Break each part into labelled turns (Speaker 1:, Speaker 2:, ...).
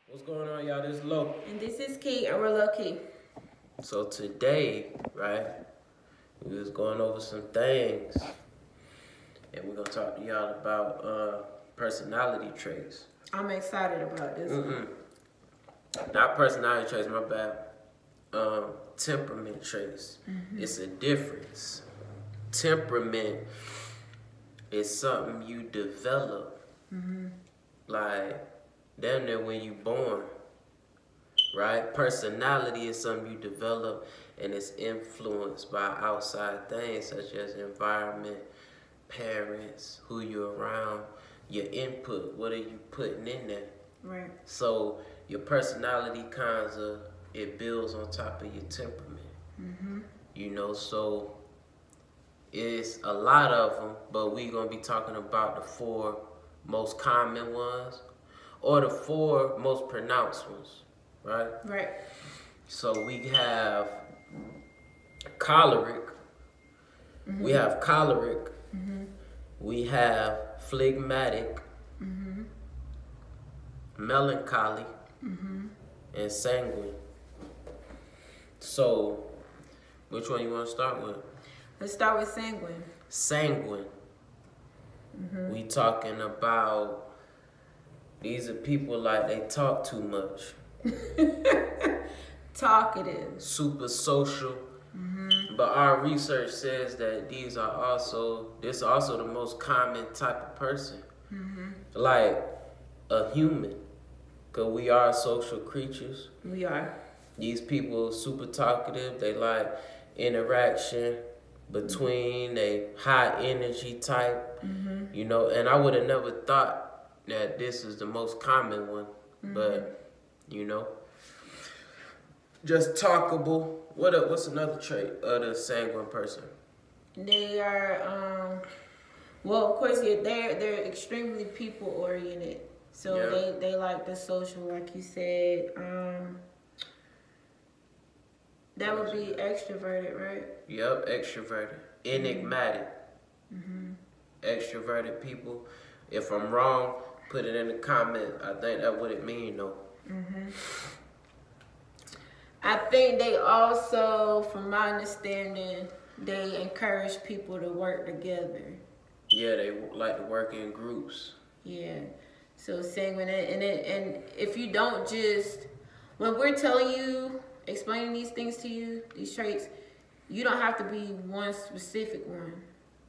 Speaker 1: What's going on, y'all? This is Low.
Speaker 2: And this is Key, and we're low key.
Speaker 1: So today, right, we was going over some things, and we're gonna talk to y'all about personality traits.
Speaker 2: I'm excited about this.
Speaker 1: Not personality traits, my bad. Temperament traits. It's a difference. Temperament is something you develop, like damn near when you born. Right? Personality is something you develop, and it's influenced by outside things such as environment, parents, who you're around, your input, what are you putting in there.
Speaker 2: Right.
Speaker 1: So your personality it builds on top of your temperament. You know, so it's a lot of them, but we're going to be talking about the 4 most common ones or the 4 most pronounced ones. Right?
Speaker 2: Right.
Speaker 1: So we have choleric. We have choleric. We have phlegmatic, melancholy, and sanguine. So, which one you want to start with?
Speaker 2: Let's start with sanguine.
Speaker 1: Sanguine. We talking about, these are people like they talk too much.
Speaker 2: Talkative.
Speaker 1: Super social. But our research says that this is also the most common type of person. Like a human. Because we are social creatures.
Speaker 2: We are.
Speaker 1: These people are super talkative. They like interaction between a high energy type. You know, and I would have never thought that this is the most common one. But, you know, just talkable. What's another trait of the sanguine person?
Speaker 2: They are, well, of course, yeah, they're extremely people oriented. So
Speaker 1: Yeah.
Speaker 2: they like the social, like you said. That would be extroverted, right?
Speaker 1: Yep, extroverted. Enigmatic. Extroverted people. If I'm wrong, put it in the comment. I think that's what it means, though.
Speaker 2: I think they also, from my understanding, they encourage people to work together.
Speaker 1: Yeah, they like to work in groups.
Speaker 2: Yeah. So sanguine, and if you don't just, when we're telling you, explaining these things to you, these traits, you don't have to be one specific one.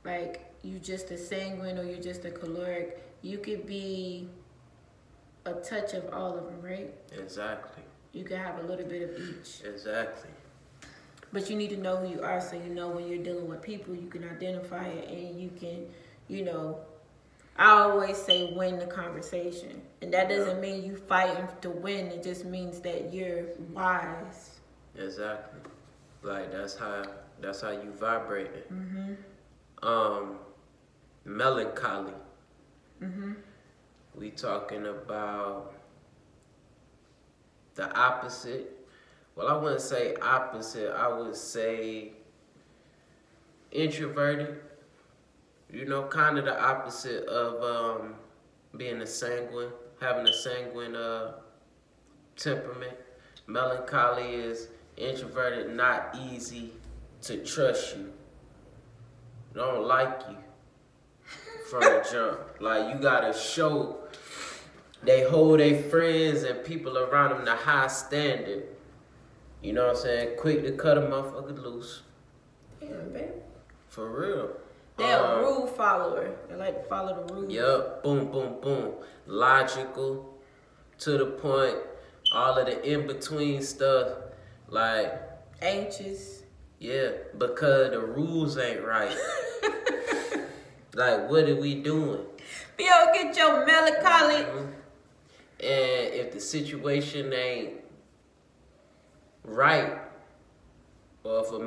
Speaker 2: Like, you just a sanguine or you're just a choleric. You could be a touch of all of them, right?
Speaker 1: Exactly.
Speaker 2: You can have a little bit of each.
Speaker 1: Exactly.
Speaker 2: But you need to know who you are, so you know when you're dealing with people, you can identify it, and you can, you know, I always say win the conversation. And that doesn't mean you fighting to win. It just means that you're wise.
Speaker 1: Exactly. Like, that's how you vibrate it. Melancholy. We talking about the opposite. Well, I wouldn't say opposite. I would say introverted. You know, kind of the opposite of being a sanguine, having a sanguine temperament. Melancholy is introverted, not easy to trust you. Don't like you from the jump. Like, you gotta show they hold their friends and people around them to high standard. You know what I'm saying? Quick to cut a motherfucker loose.
Speaker 2: Damn, babe.
Speaker 1: For real.
Speaker 2: They're a rule follower. They like to follow the rules.
Speaker 1: Yep. Boom, boom, boom. Logical. To the point. All of the in-between stuff. Like.
Speaker 2: Anxious.
Speaker 1: Yeah. Because the rules ain't right. Like, what are we doing?
Speaker 2: Yo, get your melancholy.
Speaker 1: And if the situation ain't right, or if a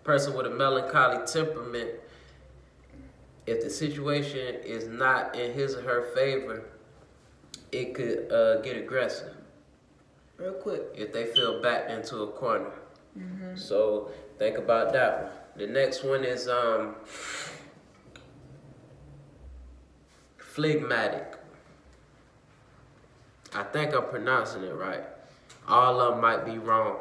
Speaker 1: person with a melancholy temperament, if the situation is not in his or her favor, it could get aggressive.
Speaker 2: Real quick.
Speaker 1: If they feel backed into a corner. So think about that one. The next one is phlegmatic. I think I'm pronouncing it right. All of them might be wrong,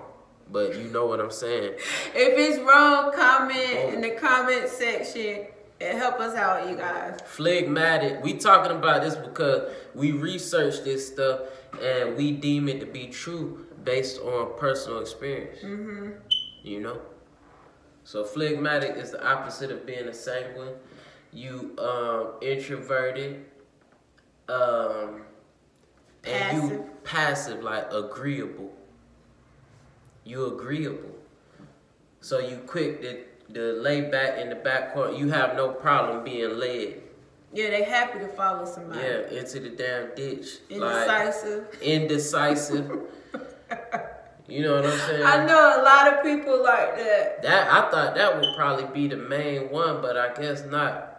Speaker 1: but you know what I'm saying.
Speaker 2: If it's wrong, comment in the comment section and help us out, you guys.
Speaker 1: Phlegmatic. We talking about this because we researched this stuff and we deem it to be true based on personal experience. You know? So phlegmatic is the opposite of being a sanguine. You introverted, and you passive, like agreeable. You agreeable. So you quick to lay back in the back corner. You have no problem being led.
Speaker 2: Yeah, they happy to follow somebody.
Speaker 1: Yeah, into the damn ditch.
Speaker 2: Indecisive.
Speaker 1: Like, indecisive. You know what I'm saying?
Speaker 2: I know a lot of people like that.
Speaker 1: I thought that would probably be the main one, but I guess not.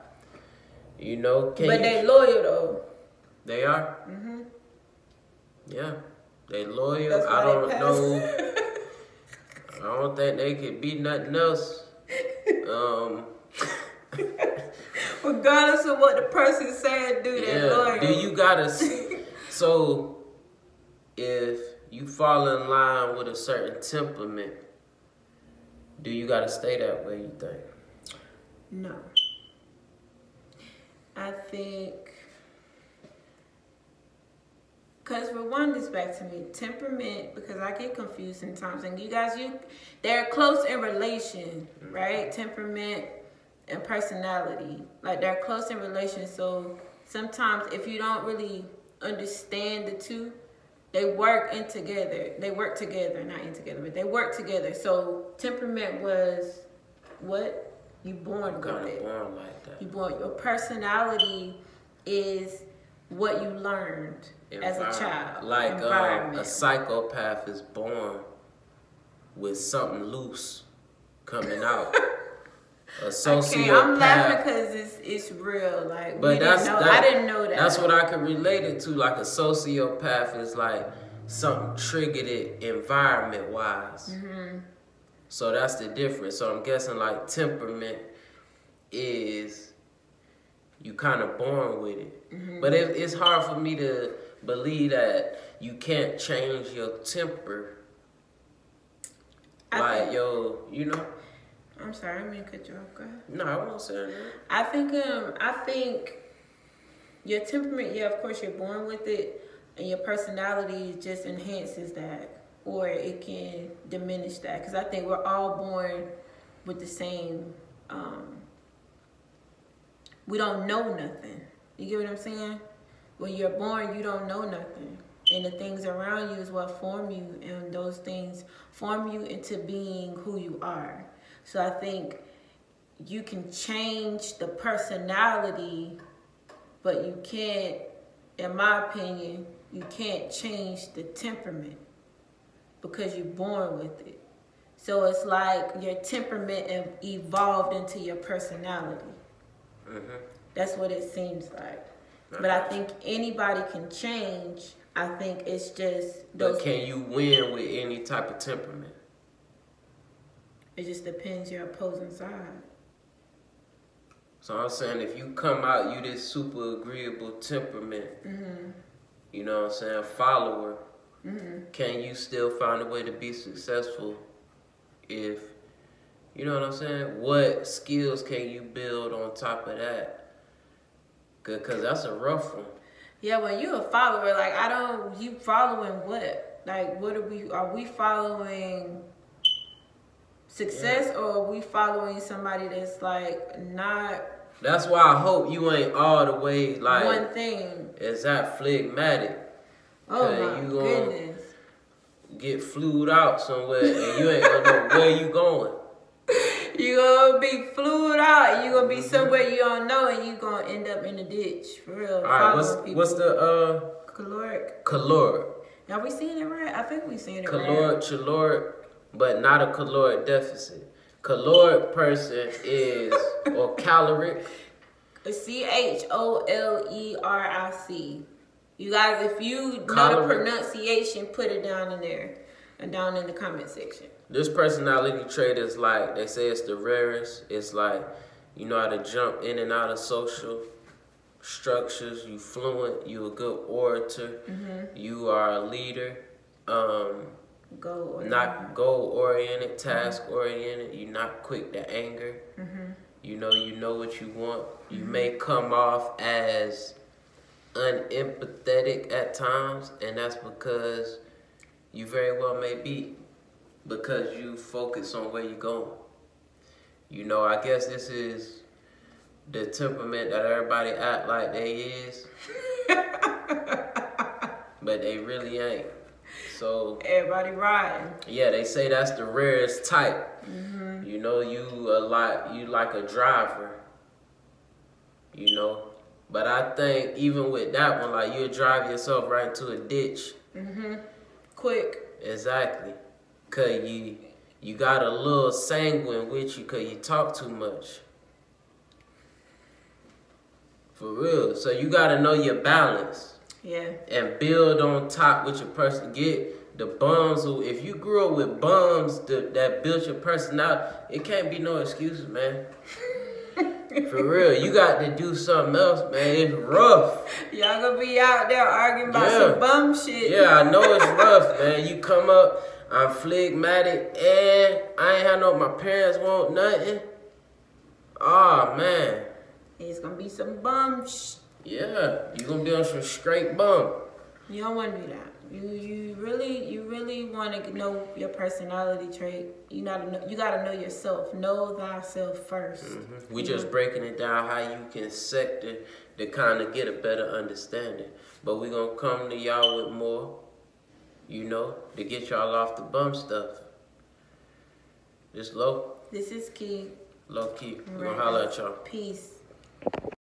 Speaker 1: You know,
Speaker 2: but they loyal though.
Speaker 1: They are? Yeah. They loyal. I don't know. I don't think they could be nothing else.
Speaker 2: Regardless of what the person saying, they loyal.
Speaker 1: Do you gotta so if you fall in line with a certain temperament, do you gotta stay that way, you think?
Speaker 2: No. I think, because rewind this back to me, temperament, because I get confused sometimes, and you guys, they're close in relation, right? Temperament and personality, like they're close in relation. So sometimes if you don't really understand the two, they work together, not in together, but they work together. So temperament was what? You born with it.
Speaker 1: Born like that.
Speaker 2: You born. Your personality is what you learned as a child.
Speaker 1: Like a psychopath is born with something loose coming out. A sociopath.
Speaker 2: I'm laughing because it's real. Like,
Speaker 1: but
Speaker 2: I didn't know that.
Speaker 1: That's what I can relate it to. Like a sociopath is like something triggered it environment wise. So that's the difference. So I'm guessing like temperament is you kind of born with it. But it's hard for me to believe that you can't change your temper. You know.
Speaker 2: I'm sorry, I didn't mean to cut you off. Go ahead.
Speaker 1: No, I won't say that.
Speaker 2: I think your temperament, yeah, of course you're born with it, and your personality just enhances that. Or it can diminish that. Because I think we're all born with the same, we don't know nothing. You get what I'm saying? When you're born, you don't know nothing. And the things around you is what form you. And those things form you into being who you are. So I think you can change the personality, but you can't, in my opinion, you can't change the temperament. Because you're born with it. So it's like your temperament evolved into your personality. That's what it seems like. But I think anybody can change. I think it's just
Speaker 1: But can you win with any type of temperament?
Speaker 2: It just depends your opposing side.
Speaker 1: So I'm saying if you come out, you this super agreeable temperament, you know what I'm saying, follower, can you still find a way to be successful if, you know what I'm saying? What skills can you build on top of that? Because that's a rough one.
Speaker 2: Yeah, when you're a follower, like, you following what? Like, are we following success, or are we following somebody that's, like, not...
Speaker 1: That's why I hope you ain't all the way, like...
Speaker 2: one thing.
Speaker 1: Is that phlegmatic?
Speaker 2: Oh, my goodness.
Speaker 1: Get flued out somewhere, and you ain't gonna know where you going.
Speaker 2: You gonna be flued out, and you gonna be somewhere you don't know, and you gonna end up in the ditch, for real.
Speaker 1: All right, what's the...
Speaker 2: Caloric.
Speaker 1: Caloric.
Speaker 2: Are we seeing it right? I think we seeing it
Speaker 1: right. Caloric, but not a caloric deficit. Caloric person is, or caloric.
Speaker 2: CHOLERIC. You guys, if you know the pronunciation, put it down in there, and down in the comment section.
Speaker 1: This personality trait is like, they say it's the rarest. It's like, you know how to jump in and out of social. structures, you fluent, you a good orator, you are a leader, not goal-oriented, task-oriented, you're not quick to anger, you know what you want. You may come off as unempathetic at times, and that's because you very well may be, because you focus on where you're going. You know, I guess this is the temperament that everybody act like they is, but they really ain't. So
Speaker 2: everybody riding.
Speaker 1: Yeah, they say that's the rarest type. You know, you like a driver. You know, but I think even with that one, like you'll drive yourself right into a ditch.
Speaker 2: Quick.
Speaker 1: Exactly. Cause you got a little sanguine with you, cause you talk too much. For real. So you gotta know your balance.
Speaker 2: Yeah.
Speaker 1: And build on top with your person. Get the bums who, if you grew up with bums that built your personality, it can't be no excuses, man. For real, you got to do something else, man. It's rough.
Speaker 2: Y'all gonna be out there arguing about some bum shit.
Speaker 1: Yeah, I know it's rough, man. You come up, I'm phlegmatic, and I ain't had my parents want nothing. Oh, man.
Speaker 2: It's gonna be some bum
Speaker 1: Yeah, you gonna be on some straight bum.
Speaker 2: You don't want to do that. You really want to know your personality trait. You gotta know yourself. Know thyself first.
Speaker 1: We just breaking it down how you can sector to kind of get a better understanding. But we gonna come to y'all with more, you know, to get y'all off the bum stuff. This Low.
Speaker 2: This is Key.
Speaker 1: Low Key. We gonna holler at y'all.
Speaker 2: Peace.